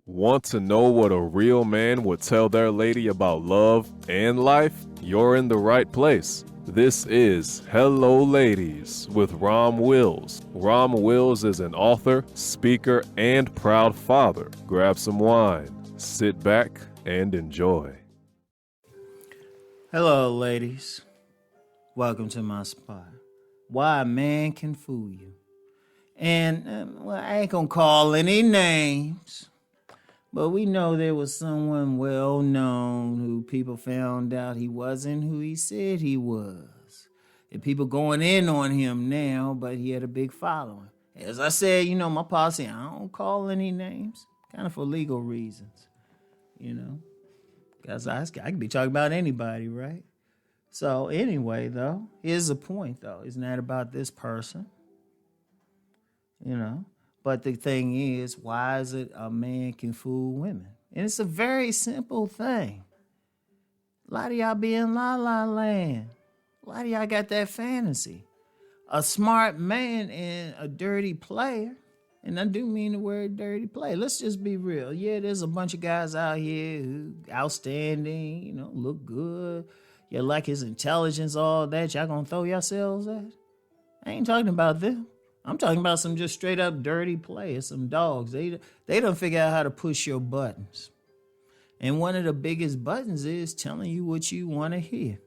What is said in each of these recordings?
Want to know what a real man would tell their lady about love and life? You're in the right place. This is Hello Ladies with Rom Wills. Rom Wills is an author, speaker, and proud father. Grab some wine, sit back, and enjoy. Hello, ladies. Welcome to my spot. Why a man can fool you. And, I ain't gonna call any names, but we know there was someone well known who people found out he wasn't who he said he was. And people going in on him now, but he had a big following. As I said, my policy, I don't call any names, kind of for legal reasons, because I could be talking about anybody, right? So anyway, though, here's the point, though. It's not about this person, But the thing is, why is it a man can fool women? And it's a very simple thing. A lot of y'all be in la-la land. A lot of y'all got that fantasy. A smart man and a dirty player, and I do mean the word dirty player. Let's just be real. Yeah, there's a bunch of guys out here who outstanding, look good. You like his intelligence, all that. Y'all gonna throw yourselves at? I ain't talking about them. I'm talking about some just straight up dirty players, some dogs. They don't figure out how to push your buttons. And one of the biggest buttons is telling you what you want to hear.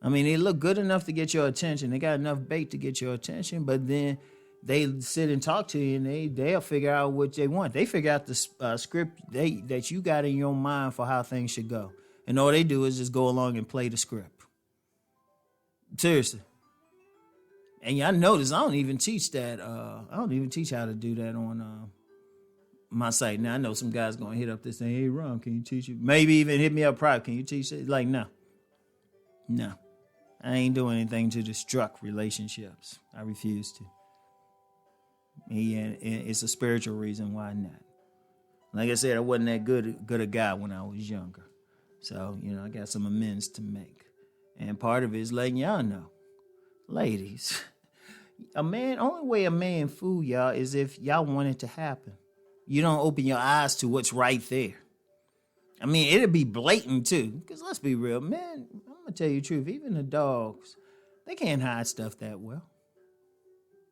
I mean, they look good enough to get your attention. They got enough bait to get your attention, but then they sit and talk to you and they'll figure out what they want. They figure out the script that you got in your mind for how things should go. And all they do is just go along and play the script. Seriously. And y'all notice I don't even teach that. I don't even teach how to do that on my site. Now, I know some guys going to hit up this thing. Hey, Ron, can you teach it? Maybe even hit me up private. Can you teach it? Like, no. I ain't doing anything to destruct relationships. I refuse to. And it's a spiritual reason why not. Like I said, I wasn't that good a guy when I was younger. So, I got some amends to make. And part of it is letting y'all know. Ladies, only way a man fool y'all is if y'all want it to happen. You don't open your eyes to what's right there. I mean, it'll be blatant too. Because let's be real, man, I'm going to tell you the truth. Even the dogs, they can't hide stuff that well.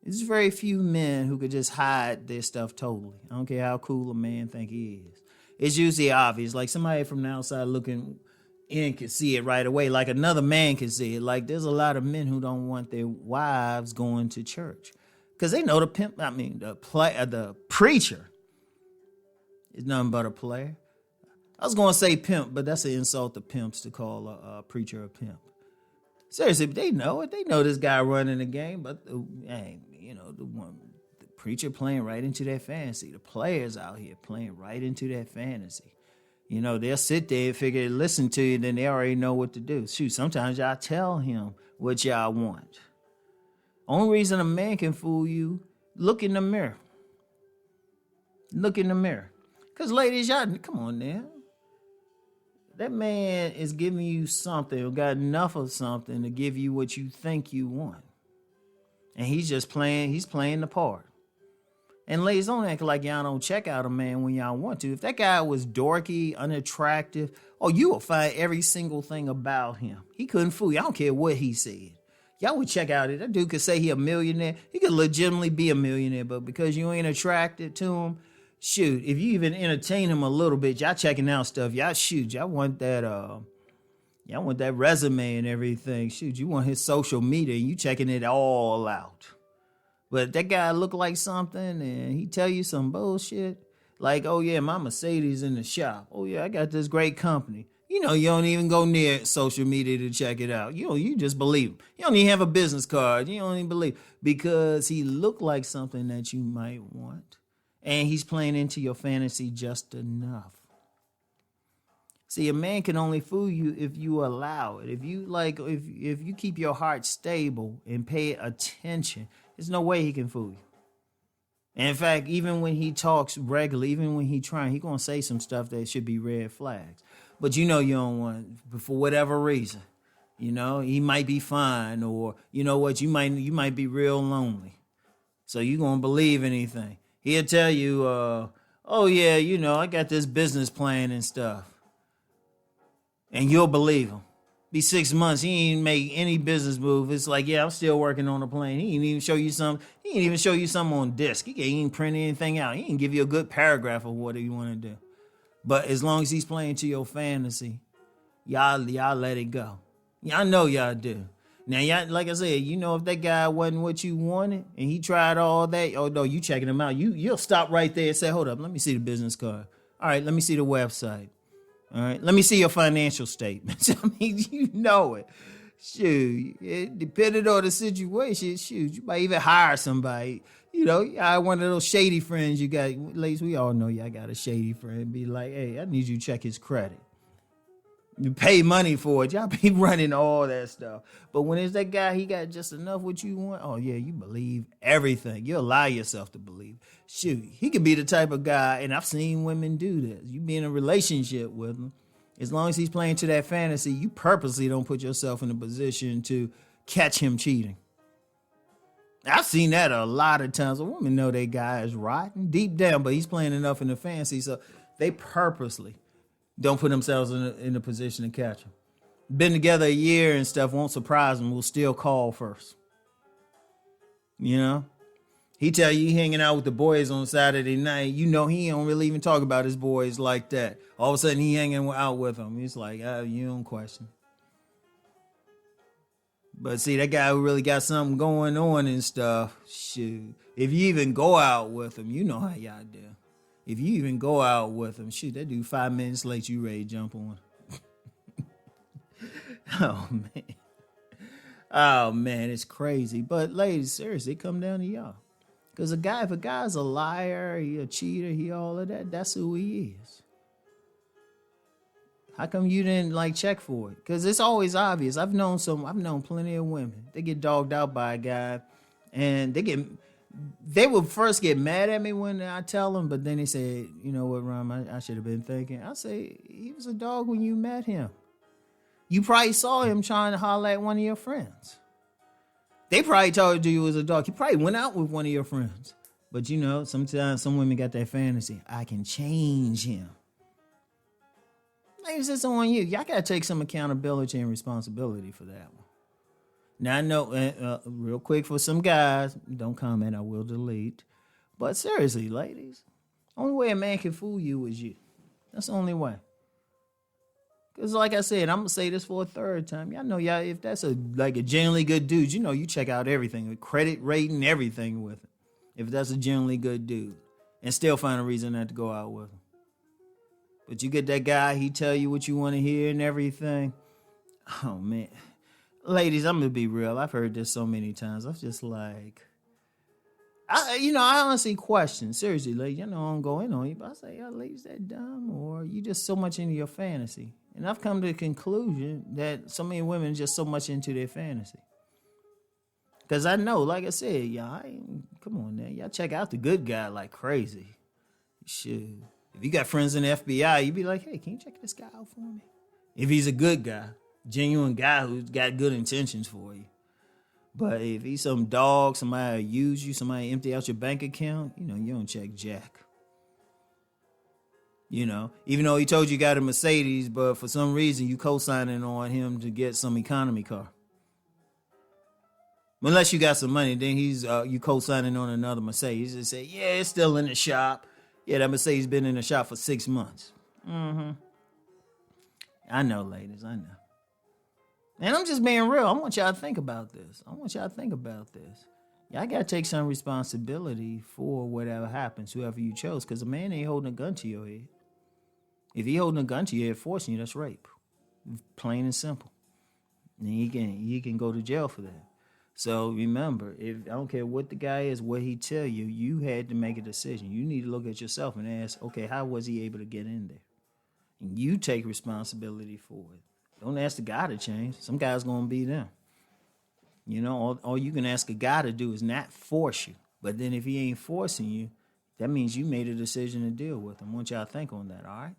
There's very few men who could just hide their stuff totally. I don't care how cool a man think he is. It's usually obvious. Like somebody from the outside looking in can see it right away. Like another man can see it. Like there's a lot of men who don't want their wives going to church because they know the preacher is nothing but a player. I was going to say pimp, but that's an insult to pimps to call a preacher a pimp. Seriously, they know it. They know this guy running the game, but the preacher playing right into that fantasy. The players out here playing right into that fantasy. They'll sit there and figure, listen to you, then they already know what to do. Shoot, sometimes y'all tell him what y'all want. Only reason a man can fool you, look in the mirror. Look in the mirror. Because ladies, y'all, come on now. That man is giving you something or got enough of something to give you what you think you want. And he's playing the part. And ladies, don't act like y'all don't check out a man when y'all want to. If that guy was dorky, unattractive, you will find every single thing about him. He couldn't fool you. I don't care what he said. Y'all would check out it. That dude could say he a millionaire. He could legitimately be a millionaire, but because you ain't attracted to him, shoot, if you even entertain him a little bit, y'all checking out stuff. Y'all want that resume and everything. Shoot, you want his social media and you checking it all out. But if that guy look like something and he tell you some bullshit, like, oh yeah, my Mercedes in the shop. Oh yeah, I got this great company. You don't even go near social media to check it out. You just believe him. You don't even have a business card. You don't even believe because he looked like something that you might want. And he's playing into your fantasy just enough. See, a man can only fool you if you allow it. If you keep your heart stable and pay attention, there's no way he can fool you. And in fact, even when he talks regularly, even when he's going to say some stuff that should be red flags. But you don't want it for whatever reason. He might be fine or, you might be real lonely. So you're going to believe anything. He'll tell you, oh yeah, I got this business plan and stuff. And you'll believe him. Be 6 months, he ain't make any business move. It's like, yeah, I'm still working on the plane. He ain't even show you something. He ain't even show you something on disc. He ain't even print anything out. He ain't give you a good paragraph of what you want to do. But as long as he's playing to your fantasy, y'all let it go. Y'all know y'all do. Now, y'all, like I said, if that guy wasn't what you wanted and he tried all that, oh no, you checking him out. You'll stop right there and say, hold up, let me see the business card. All right, let me see the website. All right, let me see your financial statements. I mean, you know it. Shoot, it depending on the situation, shoot, you might even hire somebody. You hire one of those shady friends you got. Ladies, we all know y'all got a shady friend. Be like, hey, I need you to check his credit. You pay money for it. Y'all be running all that stuff. But when it's that guy, he got just enough what you want. Oh, yeah, you believe everything. You allow yourself to believe. Shoot, he could be the type of guy, and I've seen women do this. You be in a relationship with him. As long as he's playing to that fantasy, you purposely don't put yourself in a position to catch him cheating. I've seen that a lot of times. A woman know that guy is rotten deep down, but he's playing enough in the fantasy, so they purposely don't put themselves in a position to catch him. Been together a year and stuff, won't surprise him, will still call first. He tell you he hanging out with the boys on Saturday night. He don't really even talk about his boys like that. All of a sudden he hanging out with them. He's like, you don't question. But see, that guy who really got something going on and stuff, shoot. If you even go out with him, you know how y'all do. If you even go out with him, shoot, that dude 5 minutes late, you ready to jump on. Oh, man. Oh, man, it's crazy. But, ladies, seriously, it come down to y'all. Because if a guy's a liar, he a cheater, he all of that, that's who he is. How come you didn't, check for it? Because it's always obvious. I've known plenty of women. They get dogged out by a guy, and they would first get mad at me when I tell them, but then they say, you know what, Rom, I should have been thinking. I say, he was a dog when you met him. You probably saw him trying to holler at one of your friends. They probably told you he was a dog. He probably went out with one of your friends. But sometimes some women got that fantasy. I can change him. Ladies, it's on you. Y'all got to take some accountability and responsibility for that one. Now, I know, real quick for some guys, don't comment, I will delete. But seriously, ladies, only way a man can fool you is you. That's the only way. Because like I said, I'm going to say this for a third time. Y'all know, if that's a genuinely good dude, you check out everything, credit rating, everything with it. If that's a genuinely good dude. And still find a reason not to go out with him. But you get that guy, he tell you what you want to hear and everything. Oh, man. Ladies, I'm going to be real. I've heard this so many times. I'm just like, I honestly question. Seriously, ladies, I don't go in on you, but I say, ladies, that dumb? Or you just so much into your fantasy? And I've come to the conclusion that so many women are just so much into their fantasy. Because I know, like I said, come on now. Y'all check out the good guy like crazy. Shoot. If you got friends in the FBI, you be like, hey, can you check this guy out for me? If he's a good guy. Genuine guy who's got good intentions for you. But if he's some dog, somebody use you, somebody empty out your bank account, you don't check jack. Even though he told you got a Mercedes, but for some reason you co-signing on him to get some economy car. Unless you got some money, then you co-signing on another Mercedes. Just say, yeah, it's still in the shop. Yeah, that Mercedes been in the shop for 6 months. Mm-hmm. I know, ladies, I know. And I'm just being real. I want y'all to think about this. Y'all got to take some responsibility for whatever happens, whoever you chose, because a man ain't holding a gun to your head. If he holding a gun to your head, forcing you, that's rape. Plain and simple. And he can go to jail for that. So remember, I don't care what the guy is, what he tell you, you had to make a decision. You need to look at yourself and ask, okay, how was he able to get in there? And you take responsibility for it. Don't ask the guy to change. Some guys going to be them. All you can ask a guy to do is not force you. But then if he ain't forcing you, that means you made a decision to deal with him. I want y'all to think on that, all right?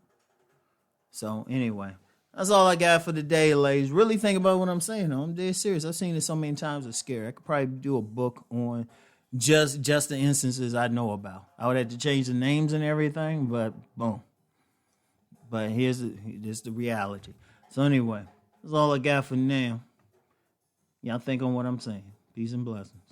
So anyway, that's all I got for today, ladies. Really think about what I'm saying. I'm dead serious. I've seen it so many times, it's scary. I could probably do a book on Just the instances I know about. I would have to change the names and everything, but boom. But this the reality. So anyway, that's all I got for now. Y'all think on what I'm saying. Peace and blessings.